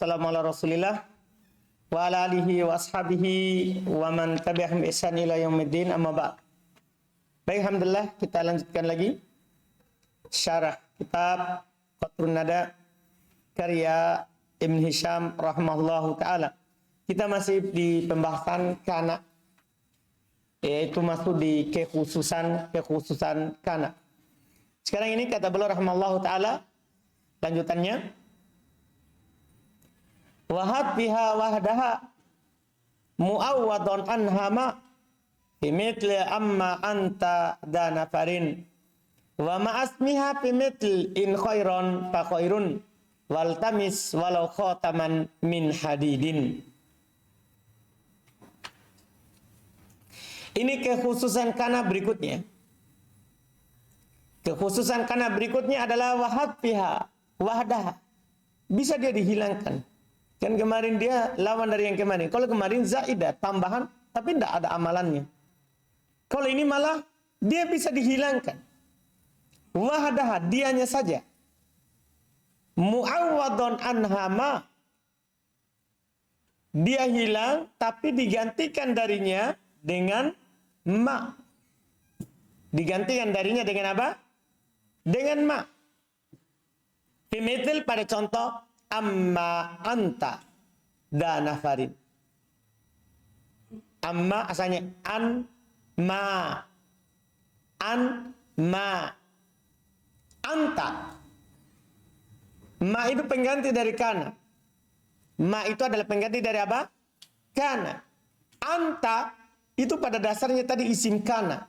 Assalamu ala Rasulillah wa ala alihi wa ashabihi wa man tabi'ahum bi ihsan ila yaumiddin, amma ba'd. Baik, alhamdulillah, kita lanjutkan lagi syarah kitab Qatrun Nada karya Ibn Hisham rahimahullahu taala. Kita masih di pembahasan kana, yaitu masuk di kekhususan kana. Sekarang ini kata beliau rahimahullahu taala, lanjutannya, wahad biha wahdaha mu'awwadun anhama bimithli amma anta danafarin wa ma'asmiha bimithli in khairon fa khairun wal tamis walau khataman min hadidin. Ini kekhususan kana berikutnya. Kekhususan kana berikutnya adalah wahad biha wahdaha. Bisa dia dihilangkan. Kan kemarin dia lawan dari yang kemarin. Kalau kemarin zaidah, tambahan, tapi tidak ada amalannya. Kalau ini malah dia bisa dihilangkan. Wahdaha, dianya saja. Mu'awwadun anhama. Dia hilang, tapi digantikan darinya dengan ma. Digantikan darinya dengan apa? Dengan ma. Pemitil pada contoh, amma anta danafarin. Amma asalnya an ma anta. Ma itu pengganti dari kana. Ma itu adalah pengganti dari apa? Kana. Anta itu pada dasarnya tadi isim kana,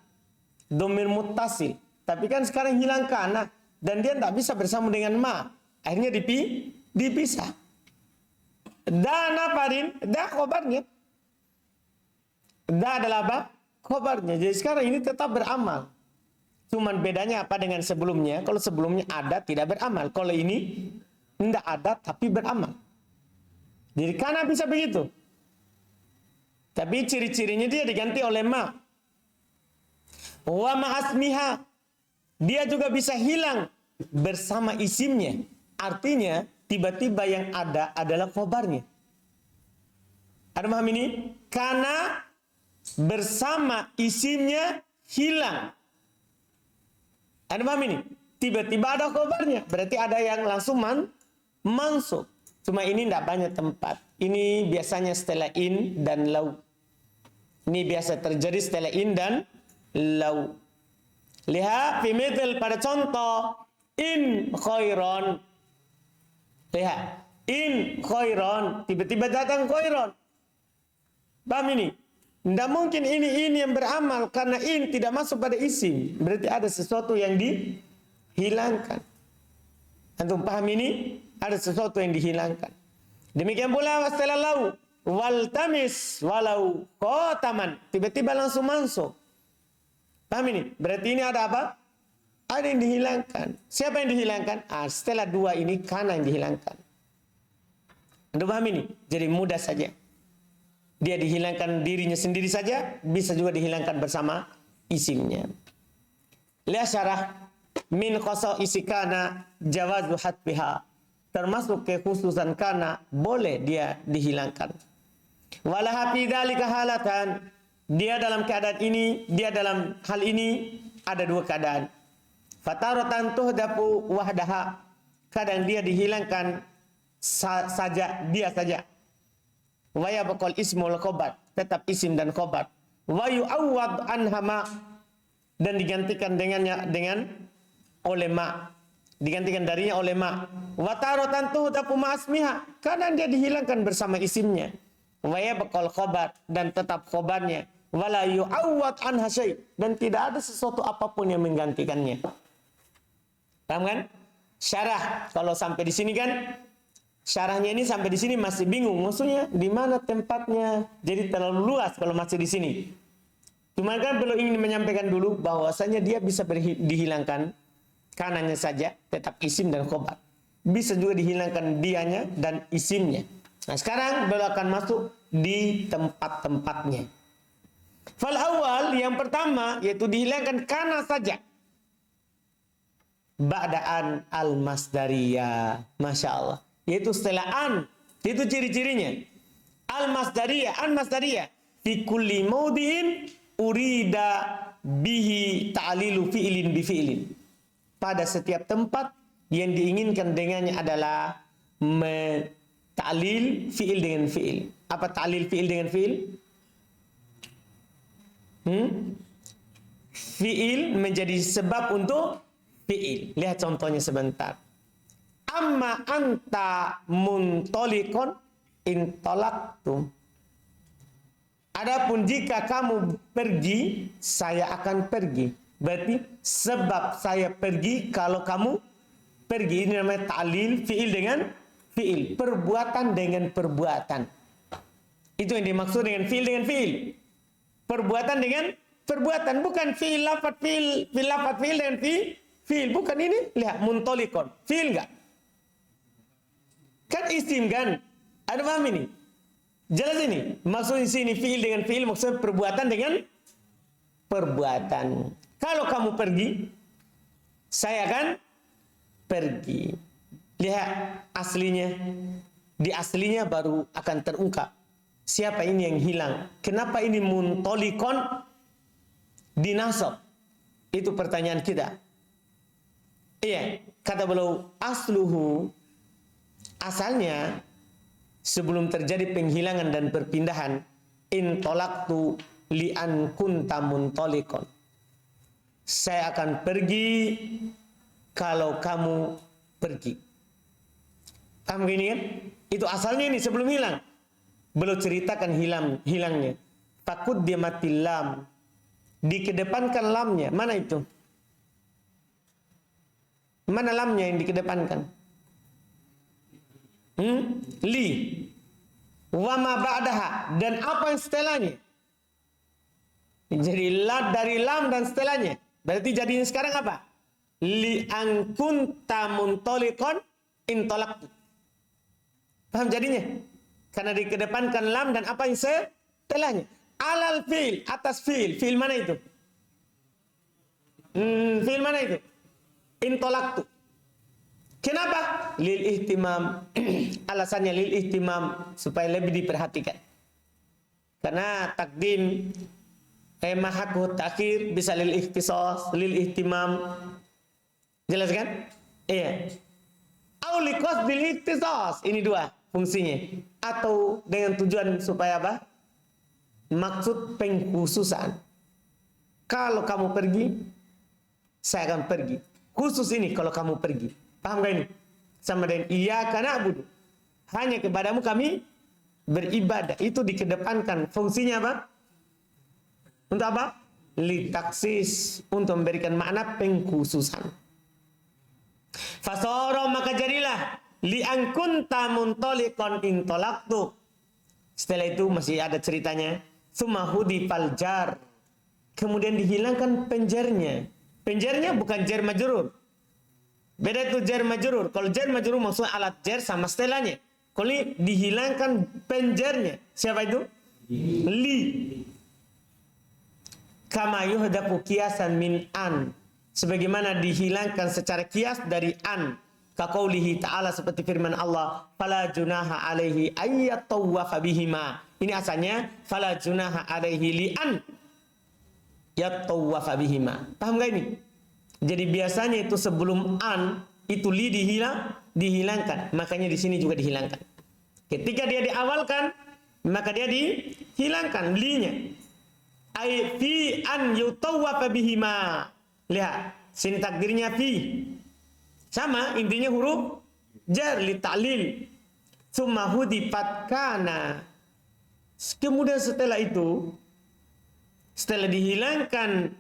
dhamir muttasil. Tapi kan sekarang hilang kana dan dia tidak bisa bersama dengan ma. Akhirnya dipisah. Danafarin, da khobarnya. Da adalah apa? Khobarnya. Jadi sekarang ini tetap beramal. Cuman bedanya apa dengan sebelumnya? Kalau sebelumnya ada tidak beramal. Kalau ini tidak ada tapi beramal. Jadi karena bisa begitu. Tapi ciri-cirinya dia diganti oleh ma. Wa ma'asmiha. Dia juga bisa hilang bersama isimnya. Artinya tiba-tiba yang ada adalah khobarnya. Ada paham ini? Karena bersama isimnya hilang. Ada paham ini? Tiba-tiba ada khobarnya. Berarti ada yang langsung mansub. Cuma ini tidak banyak tempat. Ini biasanya setelah in dan lau. Ini biasa terjadi setelah in dan lau. Lihat pimithil pada contoh in khairon. Lihat, in khairon, tiba-tiba datang khairon. Paham ini? Tidak mungkin ini yang beramal karena in tidak masuk pada isim. Berarti ada sesuatu yang dihilangkan. Antum paham ini? Ada sesuatu yang dihilangkan. Demikian pula setelah lau, wal tamis walau khotaman, tiba-tiba langsung masuk. Paham ini? Berarti ini ada apa? Ada yang dihilangkan. Siapa yang dihilangkan? Setelah dua ini kana yang dihilangkan. Anda paham ini? Jadi mudah saja. Dia dihilangkan dirinya sendiri saja, bisa juga dihilangkan bersama isimnya. Lihat syarah min khoso isi kana jawazu hatbiha. Termasuk kekhususan kana boleh dia dihilangkan. Walaha fi dzalika halatan. Dia dalam keadaan ini, dia dalam hal ini ada dua keadaan. Fataratan tuhdafu wahdaha. Kadang dia dihilangkan saja, dia saja. Wa yabqal ismul khobar, tetap isim dan khobar. Wa yu'awwad anhama, dan digantikan dengannya dengan oleh ma. Digantikan darinya oleh ma. Wa taratan tuhdafu ma'asmiha. Kadang dia dihilangkan bersama isimnya. Wa yabqal khobar, dan tetap khobarnya. Wala yu'awwad anha syai', dan tidak ada sesuatu apapun yang menggantikannya. Paham kan? Syarah kalau sampai di sini kan, syarahnya ini sampai di sini masih bingung. Maksudnya di mana tempatnya? Jadi terlalu luas kalau masih di sini. Cuma kan perlu ingin menyampaikan dulu bahwasanya dia bisa dihilangkan kanannya saja, tetap isim dan khobar. Bisa juga dihilangkan dianya dan isimnya. Nah, sekarang beliau akan masuk di tempat-tempatnya. Fal awal, yang pertama yaitu dihilangkan kana saja. Ba'da'an al-masdariyah. Masya Allah. Yaitu setelah an Itu ciri-cirinya. Al-masdariyah fi kulli maudhi'in urida bihi ta'lilu fi'lin bi fi'lin. Pada setiap tempat yang diinginkan dengannya adalah ta'lil fi'il dengan fi'il. Apa ta'lil fi'il dengan fi'il? Fi'il menjadi sebab untuk fi'il. Lihat contohnya sebentar. Amma anta muntolikon intolaktum. Adapun jika kamu pergi, saya akan pergi. Berarti sebab saya pergi kalau kamu pergi. Ini namanya ta'lil fi'il dengan fi'il. Perbuatan dengan perbuatan. Itu yang dimaksud dengan fi'il dengan fi'il. Perbuatan dengan perbuatan. Bukan fi'il lafad fi'il dengan fi'il. Bukan ini. Lihat, muntolikon. Fi'il enggak? Kan isim kan? Ada paham ini? Jelas ini. Maksud di sini fi'il dengan fi'il, maksudnya perbuatan dengan perbuatan. Kalau kamu pergi, saya akan pergi. Lihat aslinya. Di aslinya baru akan terungkap. Siapa ini yang hilang? Kenapa ini muntolikon dinasab? Itu pertanyaan kita. Iya, kata beliau, asluhu, asalnya sebelum terjadi penghilangan dan perpindahan, intolaktu li'an kunta muntolikon. Saya akan pergi kalau kamu pergi. Paham gini kan? Itu asalnya ini sebelum hilang. Belum ceritakan hilangnya. Takut dia mati lam. Dikedepankan lamnya. Mana itu? Mana lamnya yang dikedepankan? Li. Wa ma ba'daha. Dan apa yang setelahnya? Jadi dari lam dan setelahnya. Berarti jadinya sekarang apa? Li an kunta muntolikon intolaktu. Paham jadinya? Karena dikedepankan lam dan apa yang setelahnya. Alal fi'il, atas fi'il. Fi'il mana itu? Fi'il mana itu? Intolaktu. Kenapa? Lil ihtimam. Alasannya lil ihtimam. Supaya lebih diperhatikan. Karena takdim mahaku takhir bisa lil ikhtisas, lil ihtimam. Jelas kan? Iya. Aulikos lil ikhtisas. Ini dua fungsinya. Atau dengan tujuan supaya apa? Maksud pengkhususan. Kalau kamu pergi, saya akan pergi. Khusus ini kalau kamu pergi. Paham gak ini? Sama dengan iyyaka na'budu. Hanya kepadamu kami beribadah. Itu dikedepankan. Fungsinya apa? Untuk apa? Litaksis. Untuk memberikan makna pengkhususan. Fasoro maka jadilah li'an kunta muntolikon intolaktu. Setelah itu masih ada ceritanya. Sumahudi faljar. Kemudian dihilangkan penjarnya. Penjarnya bukan jar majrur. Beda itu jar majrur. Kalau jar majrur maksudnya alat jar sama setelahnya. Kalau ini dihilangkan penjarnya. Siapa itu? Li. Kama yuhdaku kiasan min an. Sebagaimana dihilangkan secara kias dari an. Kaqaulihi ta'ala seperti firman Allah, fala junaha alaihi ayyatawafa bihima. Ini asalnya fala junaha alaihi li'an yatawafa bihima. Paham gak ini? Jadi biasanya itu sebelum an itu li dihilangkan. Makanya di sini juga dihilangkan. Ketika dia diawalkan, maka dia dihilangkan linya. Ai fi an yutawafa bihima. Lihat, sini takdirnya fi. Sama intinya huruf jar li ta'lil. Tsumma hudifat kana. Kemudian setelah itu, setelah dihilangkan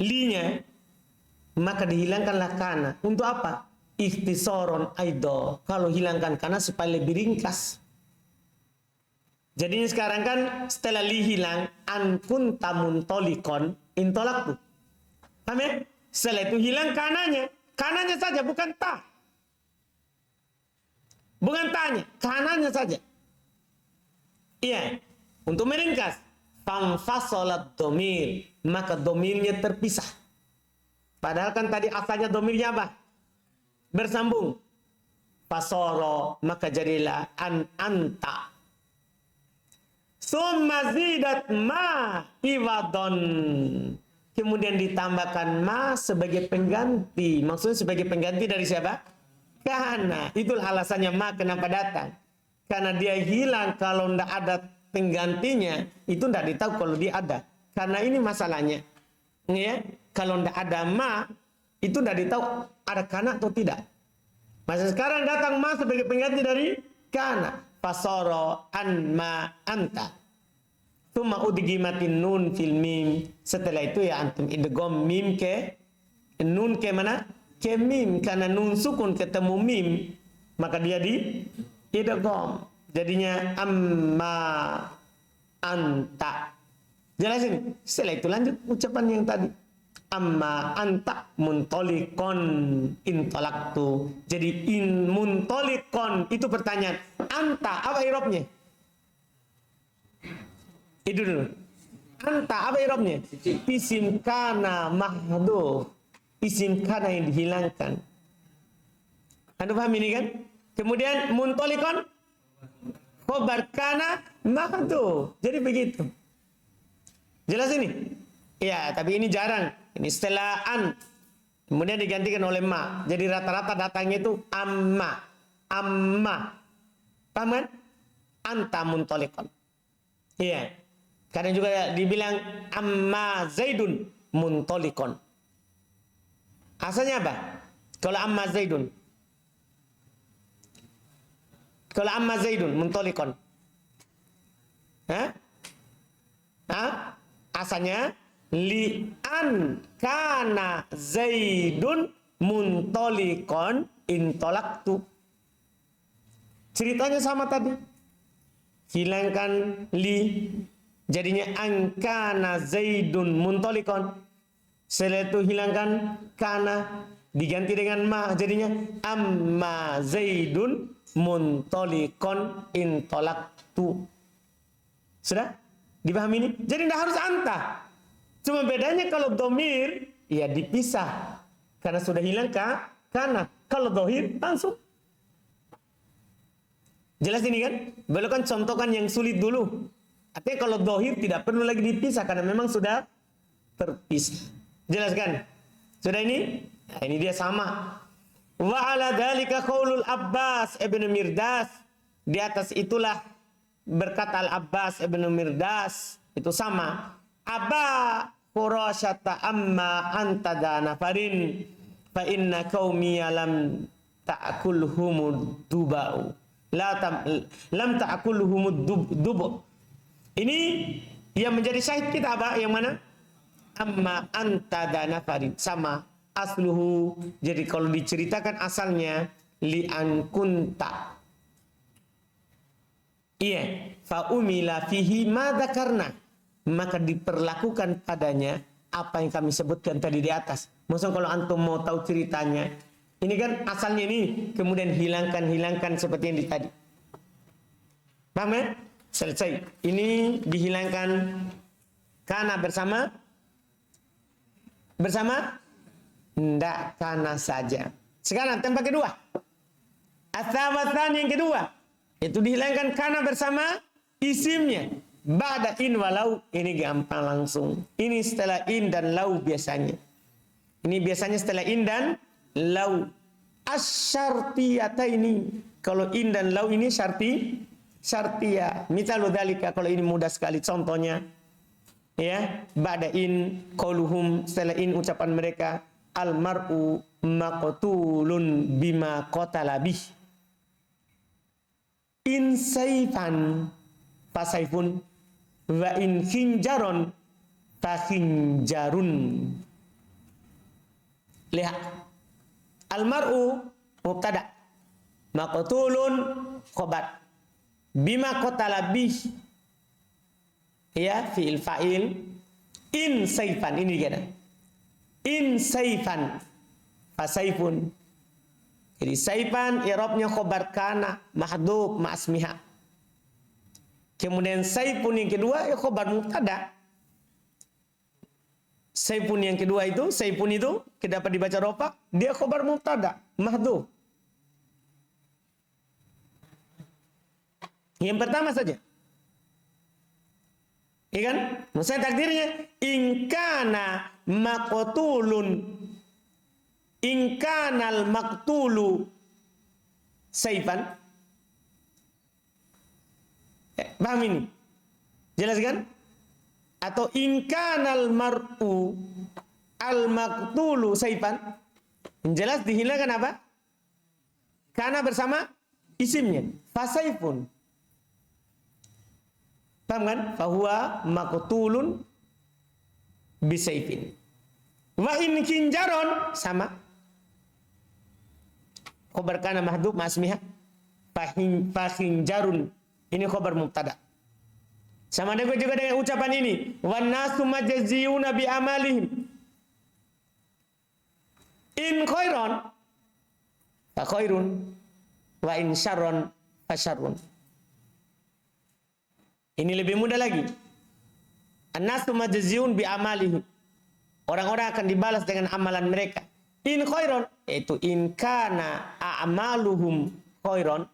linya, maka dihilangkanlah kana. Untuk apa? Ikhtisaron aido. Kalau hilangkan kana supaya lebih ringkas. Jadi sekarang kan setelah li hilang, an kunta muntolikon intolaktu. Paham ya? Setelah itu hilang kananya. Kananya saja, bukan ta. Bukan tanya, kananya saja. Iya. Untuk meringkas. Famfasolat domir. Maka domirnya terpisah. Padahal kan tadi asalnya domirnya apa? Bersambung. fasoro, maka jadilah anta. Summa zidat ma iwadon. Kemudian ditambahkan ma sebagai pengganti. Maksudnya sebagai pengganti dari siapa? Karena itulah alasannya ma kenapa datang. Karena dia hilang kalau tidak ada penggantinya, itu tidak ditahu kalau dia ada. Karena ini masalahnya. Ya, kalau tidak ada ma, itu tidak ditahu ada kana atau tidak. Masa sekarang datang ma sebagai pengganti dari kana. Fasoro an ma anta. Tuma udgimatin nun fil mim. Setelah itu ya antum idgham mim ke nun ke mana? Ke mim. Karena nun sukun ketemu mim, maka dia di idgham. Jadinya amma anta. Jelasin. Setelah itu lanjut ucapan yang tadi. Amma anta muntolikon intolaktu. Jadi in muntolikon itu pertanyaan. Anta apa irobnya? Itu dulu. Anta apa irobnya? Isim kana mahduh. Isim kana yang dihilangkan. Anda paham ini kan? Kemudian muntolikon khobar kana mahduh. Jadi begitu. Jelas ini? Ya, tapi ini jarang. Ini setelah an. Kemudian digantikan oleh ma. Jadi rata-rata datangnya itu amma. Amma. Paham kan? Anta muntolikon. Iya. Kadang juga dibilang amma Zaidun muntolikon. Asalnya apa? Kalau amma Zaidun. Kalau amma Zaidun muntolikon. Hah? Hah? Asalnya li'an kana Zaidun muntolikon intolaktu. Ceritanya sama tadi. Hilangkan li. Jadinya angkana Zaidun muntolikon. Setelah itu hilangkan kana. Diganti dengan ma. Jadinya amma Zaidun muntolikon intolaktu. Sudah? Dipahami ini? Jadi tidak harus anta. Cuma bedanya kalau domir, ya dipisah. Karena sudah hilang kana. Kalau dohir, langsung. Jelas ini kan? Belum kan contohkan yang sulit dulu. Artinya kalau dohir tidak perlu lagi dipisah. Karena memang sudah terpisah. Jelas kan? Sudah ini? Nah, ini dia sama. Wa ala dhalika qaulul Abbas ibn Mirdas. Di atas itulah berkata Al-Abbas ibn Mirdas. Itu sama. Aba Qurasyata amma anta danafarin fa inna qaumiyya lam ta'kulhumud dubau. Lam ta'kulhumud dubu. Ini yang menjadi syahid kita apa? Yang mana? Amma anta danafarin. Sama. Asluhu. Jadi kalau diceritakan asalnya li'an kunta. Iya. Fa umila fihi ma dzakarna. Maka diperlakukan padanya apa yang kami sebutkan tadi di atas. Maksudnya kalau antum mau tahu ceritanya, ini kan asalnya ini, kemudian hilangkan seperti yang di tadi. Paham ya? Selesai. Ini dihilangkan karena bersama ndak karena saja. Sekarang tempat kedua. Atsawatan yang kedua, itu dihilangkan karena bersama isimnya. Ba'da in walau, ini gampang langsung. Ini setelah in dan lau biasanya. Ini biasanya setelah in dan lau. Asyartiyata ini. Kalau in dan lau ini syartiyah. Misalnya dzalika, kalau ini mudah sekali contohnya. Ya, ba'da in qauluhum, setelah in ucapan mereka, al mar'u maqtulun bima qatala bih. In sayfan fasaifun wa in khinjaron fakhinjarun. Lihat, almar'u mubtada, maqtulun khobar, bima qatala bih, ya, fi'il fa'il. In sayfan, ini dia, in sayfan fasaifun. Jadi sayfan i'rabnya khobar kana mahdhuf ma'asmiha. Kemudian saifun yang kedua ya khobar mubtada. Saifun yang kedua itu, saifun itu dapat dibaca rofa, dia khobar mubtada, mahdhuf. Yang pertama saja. Iya kan? Maksudnya takdirnya ingkana maqtulun, ingkanal maqtulu saifan. Paham ini? Jelas kan? Atau ingkanal mar'u al maqtulu saifan. Jelas dihilangkan apa? Karena bersama isimnya. Fasaifun. Paham kan? Fahuwa maqtulun bisaifin. Wa in kinjaron sama. Khobar kana mahdhuf ma'asmiha. Fahinjarun. Ini khobar mubtada. Sama juga dengan ucapan ini. Wan nasu majaziyuna bi amalihim. In khairon fa khairun wa in syarron fa syarrun. Ini lebih mudah lagi. An-nasu majaziyun bi amalihim. Orang-orang akan dibalas dengan amalan mereka. In khairon, yaitu in kana a'maluhum khairon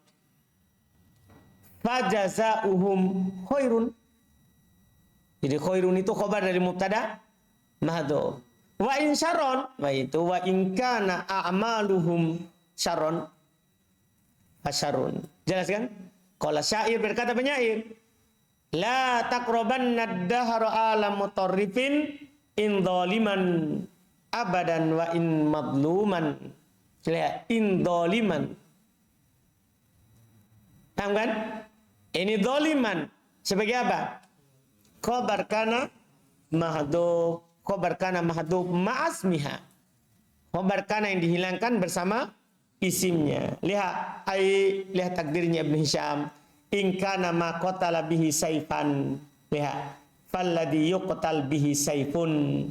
fajazauhum khairun. Jadi khairun itu khabar dari mubtada mahdhuf. Wa in syarron, yaitu wa in kana a'maluhum syarron fasyarrun. Jelas kan? Qala syair, berkata penyair, la taqrabanna ad-dahra alam mutarrifin in zaliman abadan wa in madluman. Lihat, in zaliman. Paham kan? Ini zaliman sebagai apa? Khabar kana mahdhuf, khabar kana mahdhuf ma'asmiha. Khabar kana yang dihilangkan bersama isimnya. Lihat lihat takdirnya Ibn Hisham. In kana ma qatala bihi saifan. Lihat, falladhi yuqtal bihi saifun.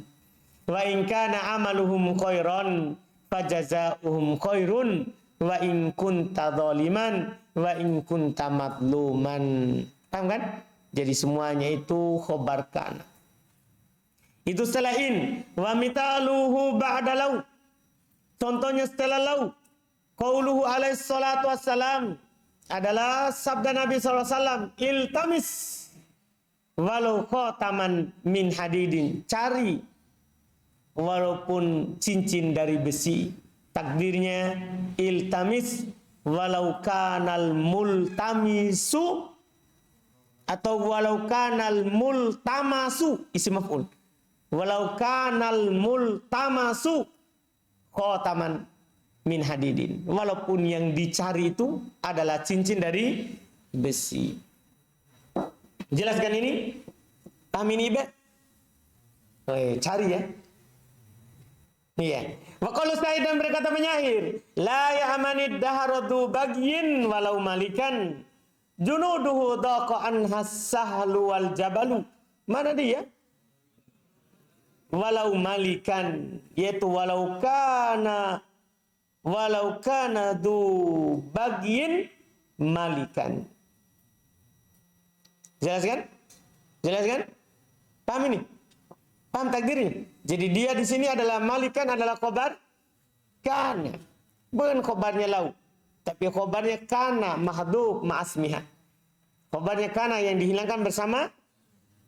Wa in kana amaluhum khairan fajazauhum khairun wa in kunta zaliman wa in kunta madluman. Paham kan? Jadi semuanya itu khobar kana. Itu setelah in. Wa mitaluhu ba'da law. Contohnya setelah law. Qauluhu alaihi salatu wassalam adalah sabda Nabi SAW. Iltamis walau khataman min hadidin. Cari walaupun cincin dari besi. Takdirnya iltamis walau kanal multamisu atau walau kanal multamasu, isim maf'ul. Walau kanal multamasu khataman min hadidin. Walaupun yang dicari itu adalah cincin dari besi. Jelaskan ini? Paham ini, Ibu? Cari ya. Iya. Wa qalu Sa'id, dan berkata penyair, la ya'manid daharatu bagyin walau malikan junuduhu daqa anhas sahlu wal jabalu. Mana dia? Walau malikan, yaitu walau kana du bagyin malikan. Jelas kan? Jelas kan? Paham ini? Paham takdirnya? Jadi dia di sini adalah malikan, adalah khobar kana. Bukan khobarnya lau. Tapi khobarnya kana mahdhuf ma'asmiha. Khobarnya kana yang dihilangkan bersama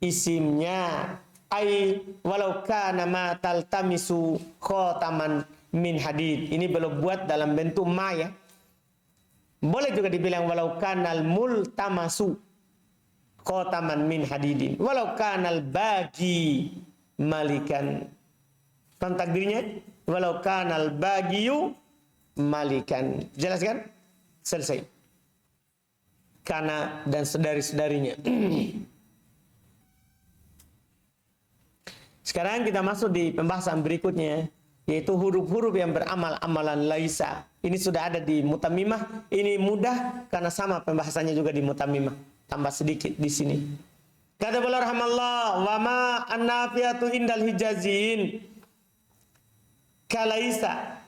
isimnya. Ai walau kana ma taltamisu khataman min hadid. Ini belum buat dalam bentuk ma ya. Boleh juga dibilang walau kanal multamasu khataman min hadidin. Walau kanal bagi malikan. Paham takdirnya? Walau kanal bagiyu malikan. Jelas kan? Selesai. Kana dan sedari-sedarinya. Sekarang kita masuk di pembahasan berikutnya, yaitu huruf-huruf yang beramal amalan laisa. Ini sudah ada di Mutammimah. Ini mudah karena sama pembahasannya juga di Mutammimah. Tambah sedikit di sini. Kata beliau rahimallah, wa ma an-nafiyatu indal hijazin kalaisa.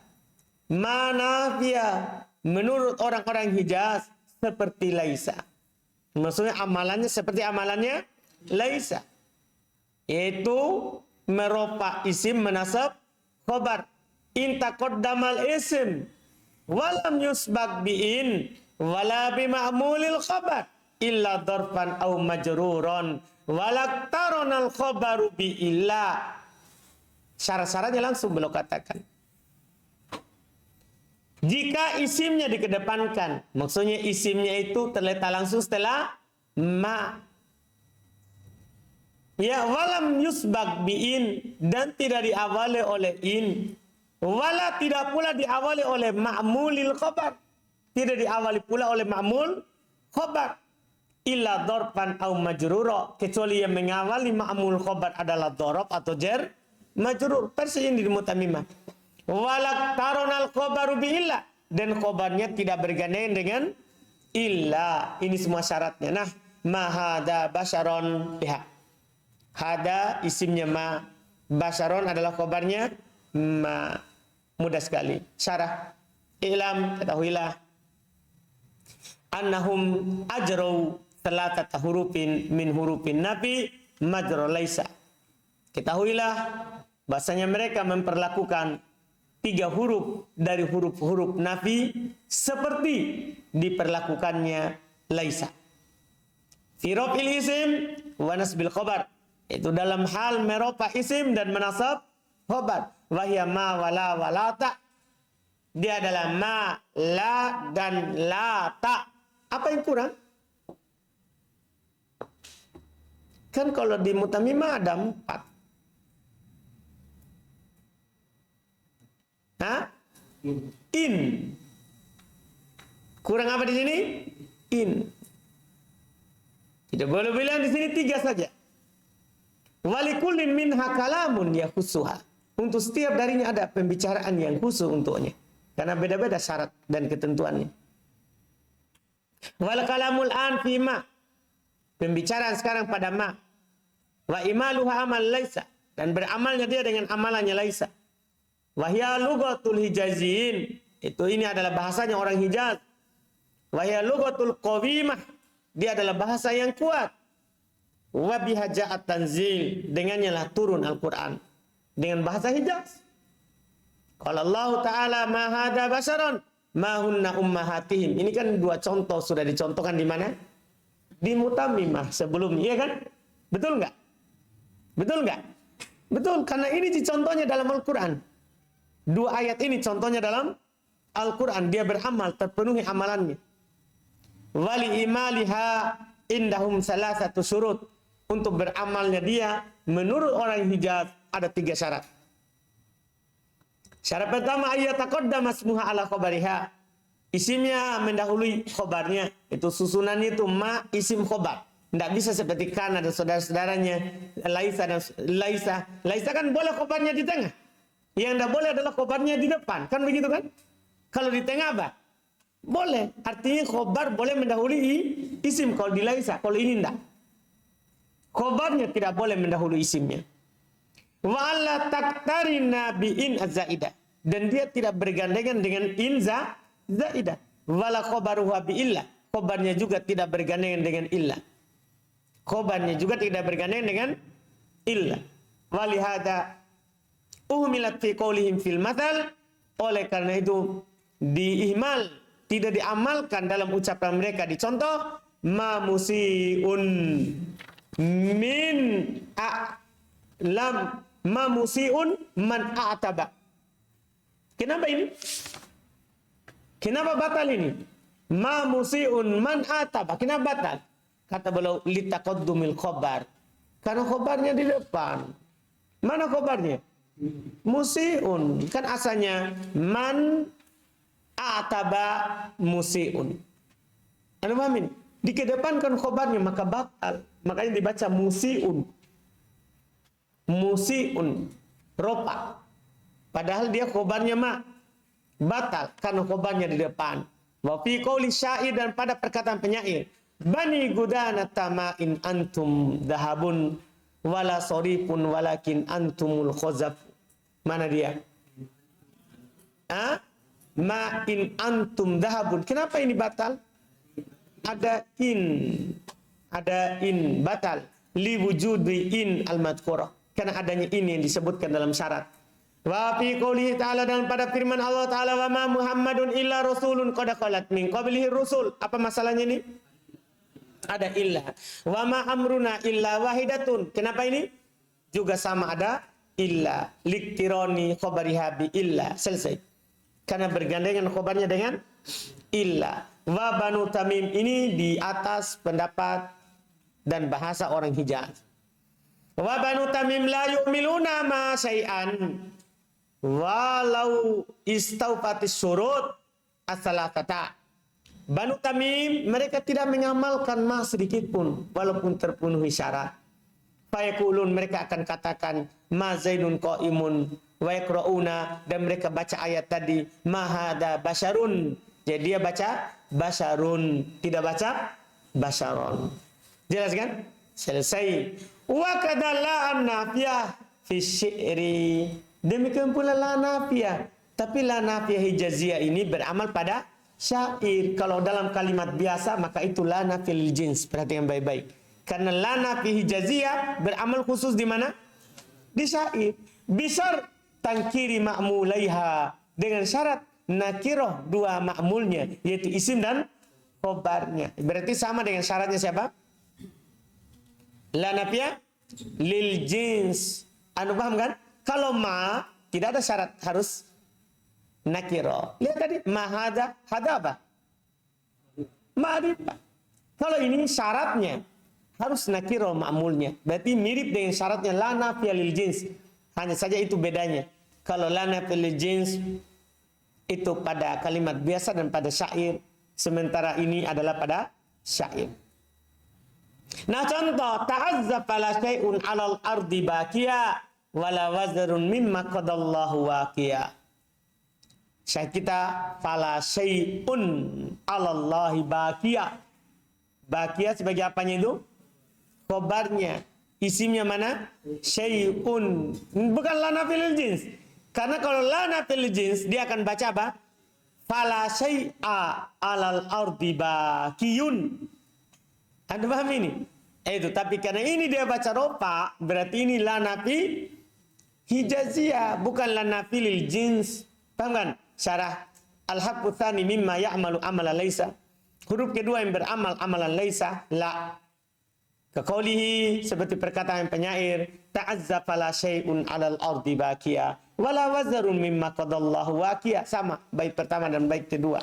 Ma nafiyah menurut orang-orang Hijaz seperti laisa. Maksudnya amalannya seperti amalannya laisa. Yaitu meropa isim menasab khobar. In taqaddamal isim walam yusbaq bi'in wala bima'mulil khabar. illa dzarfan aw majruron walaktaronal khabaru bi illa. Syarat-syaratnya langsung beliau katakan. Jika isimnya dikedepankan, maksudnya isimnya itu terletak langsung setelah ma. Ya, walam yusbak bi'in, dan tidak diawali oleh in. Wala tidak pula diawali oleh ma'mulil khabar. Tidak diawali pula oleh ma'mul khabar. Illa dzarfan au majrura, kecuali yang mengawali ma'mul khabar adalah dzaraf atau jar majrur. Persis ini di mutamimah. Walak taronal khobaru bi illa, dan khobarnya tidak bergandengan dengan illa. Ini semua syaratnya. Nah, mahada basyaron biha. Hada isimnya ma, basyaron adalah khobarnya ma. Mudah sekali. Syarah. Ilam, ketahuilah. Annahum ajrau salatata hurufin min hurufin nabi majra laisa. Ketahuilah bahasanya mereka memperlakukan 3 huruf dari huruf-huruf nafi seperti diperlakukannya laisa. Fi raf'il isim wa nasbil khabar. Itu dalam hal meropa isim dan menasab khabar. Wa hiya ma wala walata. Dia adalah ma, la, dan la, ta. Apa yang kurang? Kan kalau di mutamimah ada 4. In. Kurang apa di sini? In. Tidak boleh bilang di sini 3 saja. Walikullin minha kalamun yakhusuha. Untuk setiap darinya ada pembicaraan yang khusus untuknya. Karena beda-beda syarat dan ketentuannya. Wal kalamul an fi ma. Pembicaraan sekarang pada ma. Wa imaluha amal laisa. Dan beramalnya dia dengan amalannya laisa. Wahya lugatul hijaziin, itu ini adalah bahasanya orang Hijaz. Wahya lugatul qawimah, dia adalah bahasa yang kuat. Wa biha ja'at tanzil, dengannya lah turun Al-Qur'an dengan bahasa Hijaz. Qala Allah Ta'ala ma hada basyaron ma hunna ummahatihim. Ini kan 2 contoh sudah dicontohkan di mana? Di mutamimah sebelumnya, ya kan? Betul enggak? Betul enggak? Betul, karena ini dicontohnya dalam Al-Qur'an. 2 ayat ini contohnya dalam Al-Quran. Dia beramal, terpenuhi amalannya. Wali imaliha indahum salah satu syurut. Untuk beramalnya dia, menurut orang Hijaz, ada 3 syarat. Syarat pertama, ayat taqaddama ismuha ala khobariha. Isimnya mendahului khobarnya. Itu susunannya itu ma isim khobar. Tidak bisa seperti Kana dan saudara-saudaranya. Laisa dan Laisa. Laisa kan boleh khobarnya di tengah. Yang tidak boleh adalah khobarnya di depan. Kan begitu kan? Kalau di tengah apa? Boleh. Artinya khobar boleh mendahului isim. Kalau di laisa. Kalau ini tidak. Khobarnya tidak boleh mendahului isimnya. Wa alla taktarina bi'in az-zaidah. Dan dia tidak bergandengan dengan in zaidah. Wala khobaruha bi'illah. Khobarnya juga tidak bergandengan dengan illah. Khobarnya juga tidak bergandengan dengan illah. Walihada uhmilat fi qaulihim fil mathal, oleh karena itu diihmal, tidak diamalkan dalam ucapan mereka di contoh ma musiun min lam ma musiun man a'taba. Kenapa ini? Kenapa batal ini? Ma musiun man a'taba. Kenapa batal? Kata beliau litaqaddumil khabar. Karena khabarnya di depan. Mana khabarnya? Musiun, kan asalnya man ataba musiun. Anda paham ini? Dikedepankan khobarnya maka batal. Makanya dibaca musiun. Musiun, ropa. Padahal dia khobarnya ma. Batal karena khobarnya di depan. Wa fi qouli syair, dan pada perkataan penyair. Bani gudana tama'in antum dahabun wala sorifun walakin antumul khazaf. Mana dia? Ma in antum dahabun. Kenapa ini batal? Ada in batal li wujudi in al-madhkurah, karena adanya ini yang disebutkan dalam syarat. Wa fi qoulihi ta'ala, dan pada firman Allah Ta'ala, wa ma Muhammadun illa rasulun qad khalat min qablihi rusul. Apa masalahnya ini? ada illa. Wa ma amruna illa wahidatun. Kenapa ini? Juga sama ada illa. Liktironi khobariha bi illa. Selesai. Karena bergandengan khobarnya dengan illa. Wa Banu Tamim ini di atas pendapat dan bahasa orang Hijaz. Wa Banu Tamim la yu'miluna ma syai'an walau istaufatis surut as-salatata. Banu Tamim mereka tidak mengamalkan ma sedikit pun walaupun terpenuhi syarat. Fayaqulun mereka akan katakan ma Zaidun qaimun wa yaqrauna, dan mereka baca ayat tadi ma hada basyarun. Jadi dia baca basyarun, tidak baca basyaron. Jelas kan? Selesai. Wa kadalla an-nafiyah fi syi'ri. Demikian pula la nafiyah. Tapi la nafiyah hijaziyah ini beramal pada syair. Kalau dalam kalimat biasa maka itu la nafiyah lil jins. Perhatikan baik-baik. Karena la nafiyah hijaziyah beramal khusus di mana? Di syair. Bisar tangkiri ma'mulaiha. Dengan syarat nakiroh dua ma'mulnya, yaitu isim dan khobarnya. Berarti sama dengan syaratnya siapa? La nafiyah lil jins. Anu paham kan? Kalau ma tidak ada syarat, harus nakiro. Lihat tadi ma hada apa? Ma'rifah. Kalau ini syaratnya harus nakiro ma'mulnya. Berarti mirip dengan syaratnya la nafiyah lil jins. Hanya saja itu bedanya. Kalau la nafiyah lil jins itu pada kalimat biasa dan pada syair, sementara ini adalah pada syair. Nah contoh, ta'azzab fala syai'un 'alal ardi baqiya wala wazrun mimma qadallahu waqiya. Syekh kita fala syai'un 'alallahi baqiya. Baqiya sebagai apanya itu? Khobarnya. Isimnya mana? Syai'un. Bukan lana fil jins. Karena kalau lana fil jins dia akan baca apa? Fala syai'a 'alal ardi baqiyun. Anda paham ini? Itu, tapi karena ini dia baca rofa, berarti ini la nafi hijaziyah, bukan la nafi lil jins. Paham kan? Syarah al-haqqu tsani mimma ya'malu amalan laisa. Huruf kedua yang beramal amalan laisa, la. Kaqaulihi, seperti perkataan penyair, ta'azza fala syai'un 'alal ardi baqiya wala wazarun mimma qadallahu waqiya. Sama, bait pertama dan bait kedua.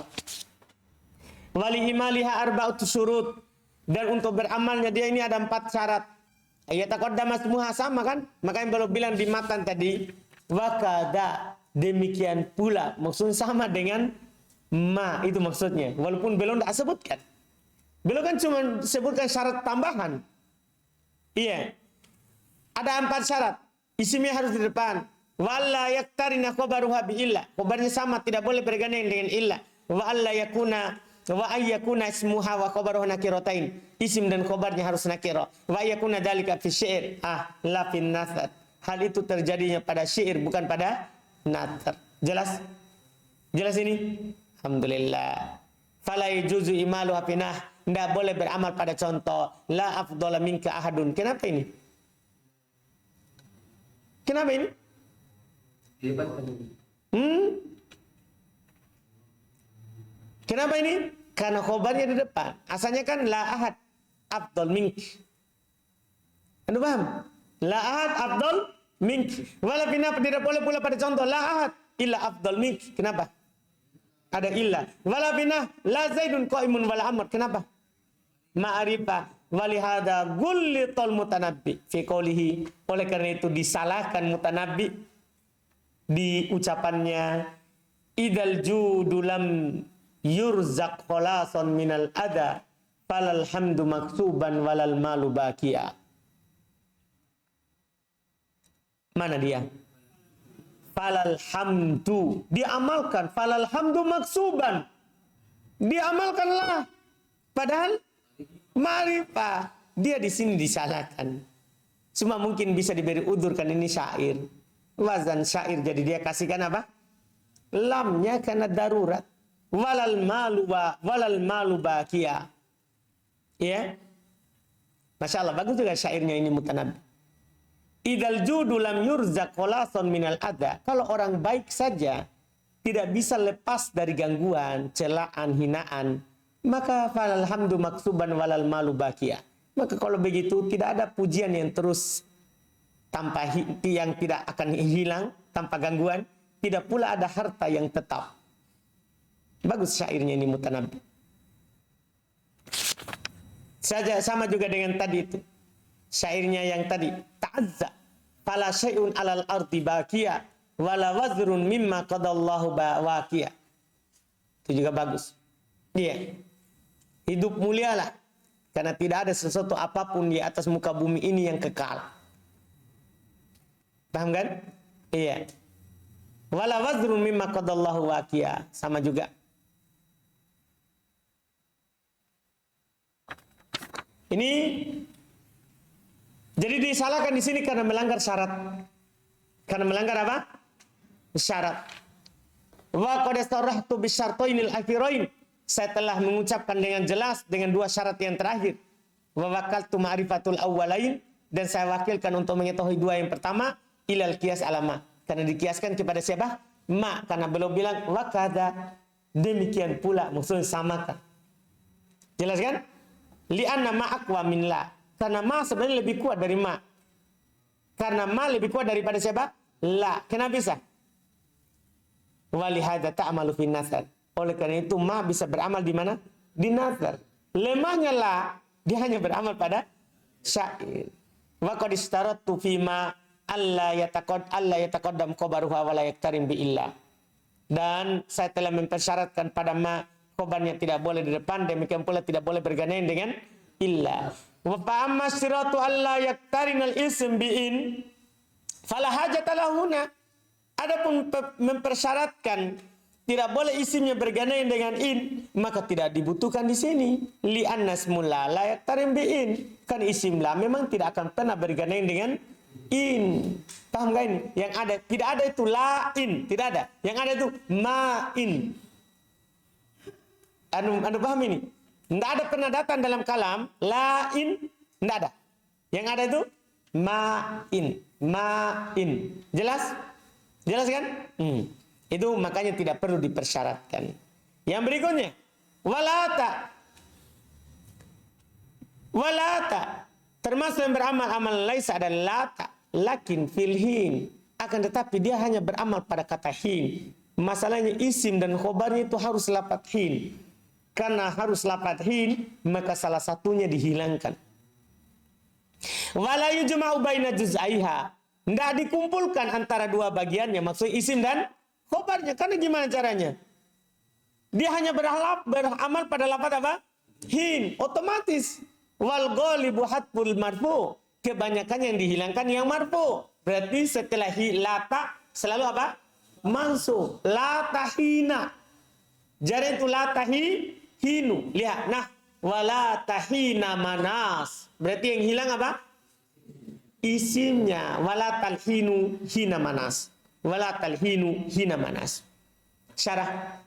Wali imaliha arba'atu syurut. Dan untuk beramalnya dia ini ada 4 syarat. Ayat taqaddama semua sama kan? Maka yang baru bilang di matan tadi, wakada, demikian pula. Maksudnya sama dengan ma, itu maksudnya. Walaupun belum tak sebutkan. Belum kan cuma sebutkan syarat tambahan. Iya. Ada 4 syarat. Isimnya harus di depan. Walla yaktarina khobaruha bi illa. Khobarnya sama, tidak boleh bergandeng dengan illa. Wa alla yakuna wa ayyakuna ismuha wa khabaruhu nakiratain. Isim dan khabarnya harus nakira. Wa ayyakuna dzalika fi syair la fin nathar. Hal itu terjadinya pada syair bukan pada nathar. Jelas? Jelas ini? Alhamdulillah. Fala yajuzu imalu hafinah. Tidak boleh beramal pada contoh la afdhala minka ahadun. Kenapa ini? Kenapa ini? Kenapa ini? Karena khobarnya di depan. Asalnya kan la ahad afdal mink. Anda paham? La ahad afdal mink. Walaupun tidak boleh pula pada contoh la ahad illa afdal mink. Kenapa? Ada illa. Walaupun la zaidun qaimun wala amr. Kenapa? Ma'rifah. Walihada gullitul mutanabbi fi qawlihi. Oleh karena itu disalahkan mutanabbi di ucapannya idal judulam yurzaq khalason minal ada falal hamdu maksuban walal malu bakia. Mana dia? Falal hamdu diamalkan, falal hamdu maksuban diamalkanlah, padahal ma'rifah dia di sini disalahkan. Cuma mungkin bisa diberi udzur kan ini syair, wazan syair, jadi dia kasihkan apa? Lamnya karena darurat. Walal malu bakia. Ya. Masya Allah, bagus juga syairnya ini mutanabbi. Idal judu lam yurzaq khalason minal adha. Kalau orang baik saja tidak bisa lepas dari gangguan, celaan, hinaan, maka falal hamdu maksuban walal malu bakia. Maka kalau begitu tidak ada pujian yang terus tanpa yang tidak akan hilang tanpa gangguan, tidak pula ada harta yang tetap. Bagus syairnya ini Mutanabbi. Saja sama juga dengan tadi itu. Syairnya yang tadi, ta'azza fala syai'un 'alal ardi baqiya wala wazrun mimma qadallahu baqiya. Itu juga bagus. Iya. Hidup mulialah karena tidak ada sesuatu apapun di atas muka bumi ini yang kekal. Paham kan? Iya. Wala wazrun mimma qadallahu baqiya, sama juga. Ini jadi disalahkan di sini karena melanggar syarat. Karena melanggar apa? Syarat. Wa qad sarahtu bisyartainil akhirain. Saya telah mengucapkan dengan jelas dengan dua syarat yang terakhir. Wa wakaltu ma'rifatul awwalain, dan saya wakilkan untuk mengetahui dua yang pertama, ilal qiyas alama. Karena dikiaskan kepada siapa? Ma, karena belum bilang wa kadza, demikian pula, maksudnya samakan. Jelas kan? Li'anna ma aqwa min la. Karena ma sebenarnya lebih kuat dari ma. Karena ma lebih kuat daripada siapa? La. Kenapa bisa? Walihada ta'amalu fin nasar. Oleh karena itu ma bisa beramal di mana? Di nasar. Lemahnya la, dia hanya beramal pada syair. Wa qad istaratu fi ma alla yataqaddam khabaruha wa la yaktarim bi illa. Dan saya telah mempersyaratkan pada ma, khobarnya tidak boleh di depan, demikian pula tidak boleh bergandengan dengan illa. Wa fa'amma syiratu alla yaktarinal ism bi'in fala hajata lahuna. Adapun mempersyaratkan tidak boleh isimnya bergandengan dengan in, maka tidak dibutuhkan di sini. Li annasmul la yaktarin bi'in. Kan isim la memang tidak akan pernah bergandengan dengan in. Paham gak ini? Yang ada, tidak ada itu la in, tidak ada. Yang ada itu ma in. Anu paham ini? Tidak ada pernah datang dalam kalam lain, tidak ada. Yang ada itu ma'in. Jelas? Jelas kan? Itu makanya tidak perlu dipersyaratkan. Yang berikutnya, walata. Termasuk yang beramal amal laisa dan lata, lakin filhin. Akan tetapi dia hanya beramal pada kata hin. Masalahnya isim dan khobarnya itu harus lafadz hin. Karena harus lafadz hin, maka salah satunya dihilangkan. Wala yujma'u baina juz'aiha. Tidak dikumpulkan antara dua bagiannya, maksudnya isim dan khobarnya. Karena gimana caranya? Dia hanya beramal pada lafadz apa? Hin, otomatis. Wal ghalibu hatful marfu. Kebanyakan yang dihilangkan yang marfu. Berarti setelah lata selalu apa? Mansub. Lata hina. Jadi itu lata hinu. Lihat, nah, wala tahina manas. Berarti yang hilang apa? Isimnya. Wala talhinu hina manas. Wala talhinu hina manas. Syarah.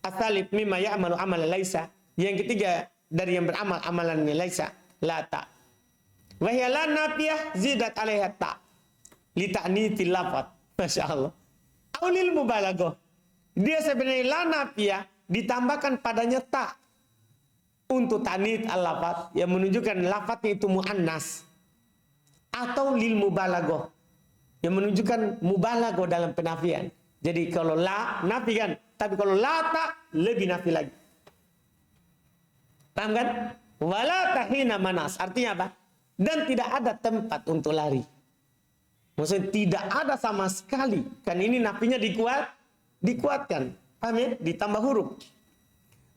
Atsalits mimma ya'malu amal laisa. Yang ketiga dari yang beramal amalannya laisa, lata. Wa hiya la nafiyah zidat 'alaiha ta. Li ta'nitil lafaz. Masyaallah. Aulil mubalaghah. Dia sebenarnya la nafiyah ditambahkan padanya ta untuk ta'nits al-lafaz yang menunjukkan lafaznya itu muannas, atau lil mubalaghah yang menunjukkan mubalaghah dalam penafian. Jadi kalau la nafi kan, tapi kalau la ta lebih nafi lagi. Paham kan? Wala tahina manas artinya apa? Dan tidak ada tempat untuk lari. Maksudnya tidak ada sama sekali. Kan ini nafinya dikuatkan. Paham ya? Ditambah huruf.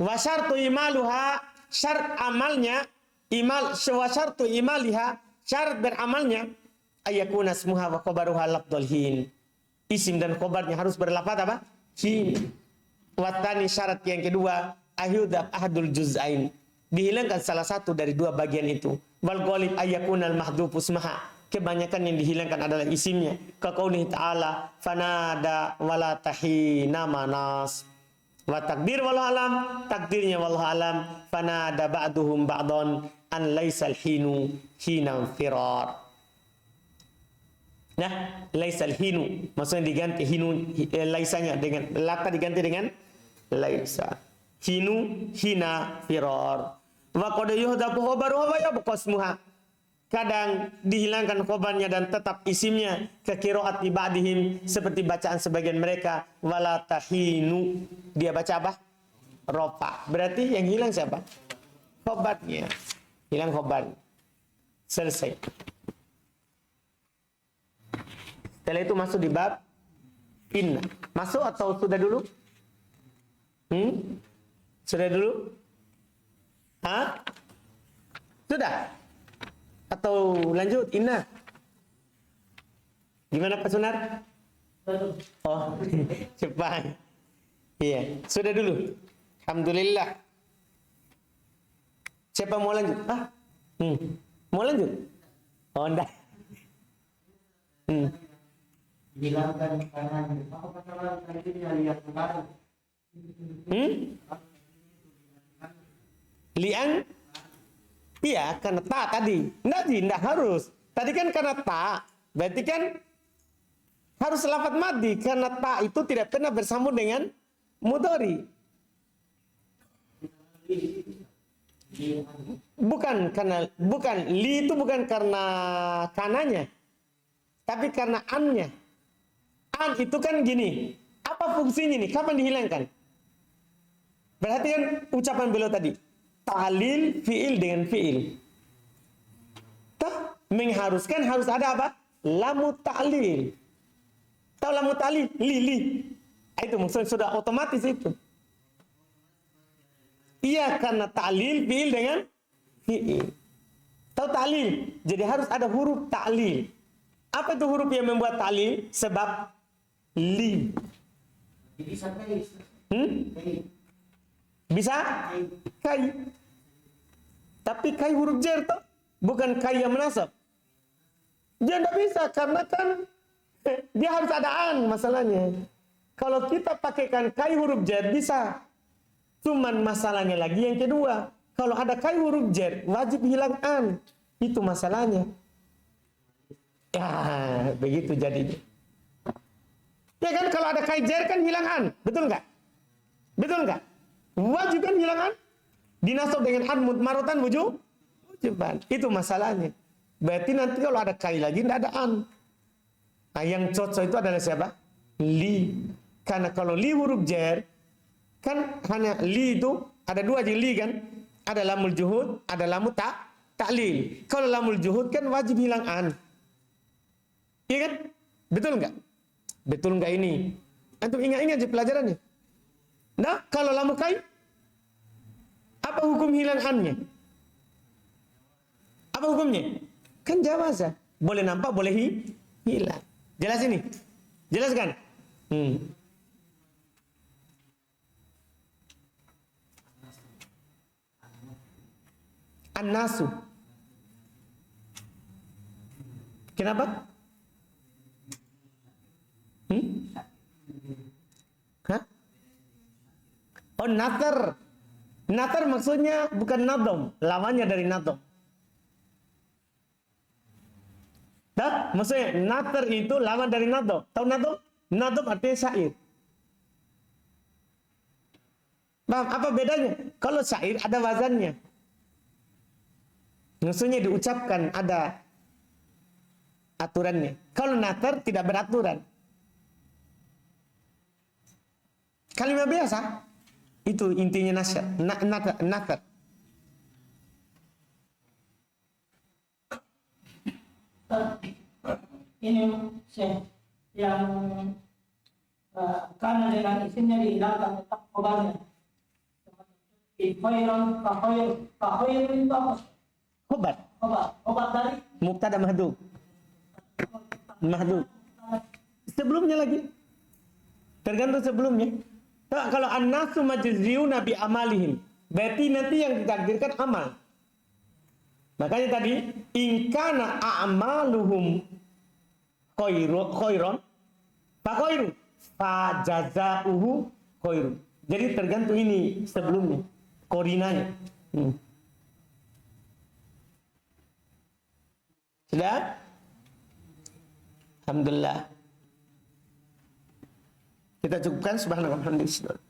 Wa syartu imaluha, syarat amalnya, wa syartu imaliha, syarat beramalnya, ayakuna ismuha wa khabaruha lafdzul hin. Isim dan khabarnya harus berlafaz apa? Hin. Wa tsani syarat yang kedua, ahyudzab ahadul juz'ain. Dihilangkan salah satu dari dua bagian itu. Wal ghalib ayakuna al mahdhufu ismaha. Kebanyakan yang dihilangkan adalah isimnya. Kaqaulihi ta'ala fanada wala tahina manas. Wa takdir wallahu alam, takdirnya wallahu alam, fanada ba'duhum ba'dhan an laisal hinu hina firar. Nah, laisal hinu maksudnya diganti hinu laisanya dengan lata diganti dengan laisa. hinu, hina, firor. Wa qad yuhdafu khabaruha wa yabqa ismuha. Kadang dihilangkan khobarnya dan tetap isimnya ke qiraati ba'dihim seperti bacaan sebagian mereka wala tahinu. Dia baca apa? Rofa. Berarti yang hilang siapa? Khobarnya. Hilang khobar. Selesai. Setelah itu masuk di bab inna. Masuk atau sudah dulu? Sudah dulu? Hah? Sudah? Atau lanjut inna? Gimana Pak Sunar? Oh, cepat. Iya, sudah dulu. Alhamdulillah. Siapa mau lanjut? Mau lanjut? Oh, enggak. Hilangkan kanan. Apa masalah tadi lihat kanan? Liang? Iya, karena ta tadi. Enggak harus. Tadi kan karena ta. Berarti kan harus lafadz madhi. Karena ta itu tidak pernah bersambung dengan mudhari. Bukan li itu bukan karena kananya. Tapi karena annya. An itu kan gini. Apa fungsinya nih? Kapan dihilangkan? Berarti kan ucapan beliau tadi. Ta'lil fi'il dengan fi'il. Mengharuskan harus ada apa? Lamu ta'lil. Tahu lamu ta'lil? Li. Itu maksudnya sudah otomatis itu. Iya, karena ta'lil fi'il dengan fi'il. Tahu ta'lil? Jadi harus ada huruf ta'lil. Apa itu huruf yang membuat ta'lil? Sebab li. Bisa kai. Bisa? Kai. Tapi kai huruf jar toh, bukan kai yang menasab. Dia tidak bisa karena kan dia harus ada an masalahnya. Kalau kita pakaikan kai huruf jar bisa. Cuman masalahnya lagi yang kedua. Kalau ada kai huruf jar wajib hilang an. Itu masalahnya. Ya, begitu jadinya. Ya kan kalau ada kai jar kan hilang an. Betul nggak? Betul nggak? Wajib kan hilang an. Dinasab dengan an mudmaratan wujuban. Itu masalahnya. Berarti nanti kalau ada kai lagi tidak ada an. Nah, yang cocok itu adalah siapa? Li. Karena kalau li huruf jar kan hanya li itu ada dua aja li kan? Ada lamul juhud, ada lamu ta'lil. Kalau lamul juhud kan wajib hilang an. Iya kan? Betul nggak? Betul nggak ini? Antum ingat-ingat di pelajarannya. Nah, kalau lamu kai apa hukum hilang an-nya? Apa hukumnya? Kan jawaza. Boleh nampak, boleh hilang. Jelas ini? Jelas kan? An-nasu. Kenapa? Hah? Oh, natar. Natar maksudnya bukan nadom, lawannya dari nadom. Maksudnya natar itu lawan dari nadom. Tahu nadom? Nadom artinya syair. Paham apa bedanya? Kalau syair ada wazannya. Maksudnya diucapkan ada aturannya. Kalau natar tidak beraturan. Kalimat biasa. Itu intinya nasyar, natar. Ini yang karena dengan isimnya dihilangkan tetap khobarnya. Khair itu apa? Khobar dari Mubtada mahdhuf. Sebelumnya lagi. Tergantung sebelumnya. Nah, kalau an-nasu majziyuna bi amalihim, berarti nanti yang ditakdirkan amal. Makanya tadi in kana a'maluhum khairon fa khairu fa jazaohu khairu. Jadi tergantung ini sebelumnya korinanya. Sudah? Alhamdulillah. Kita cukupkan subhanallah walhamdulillah.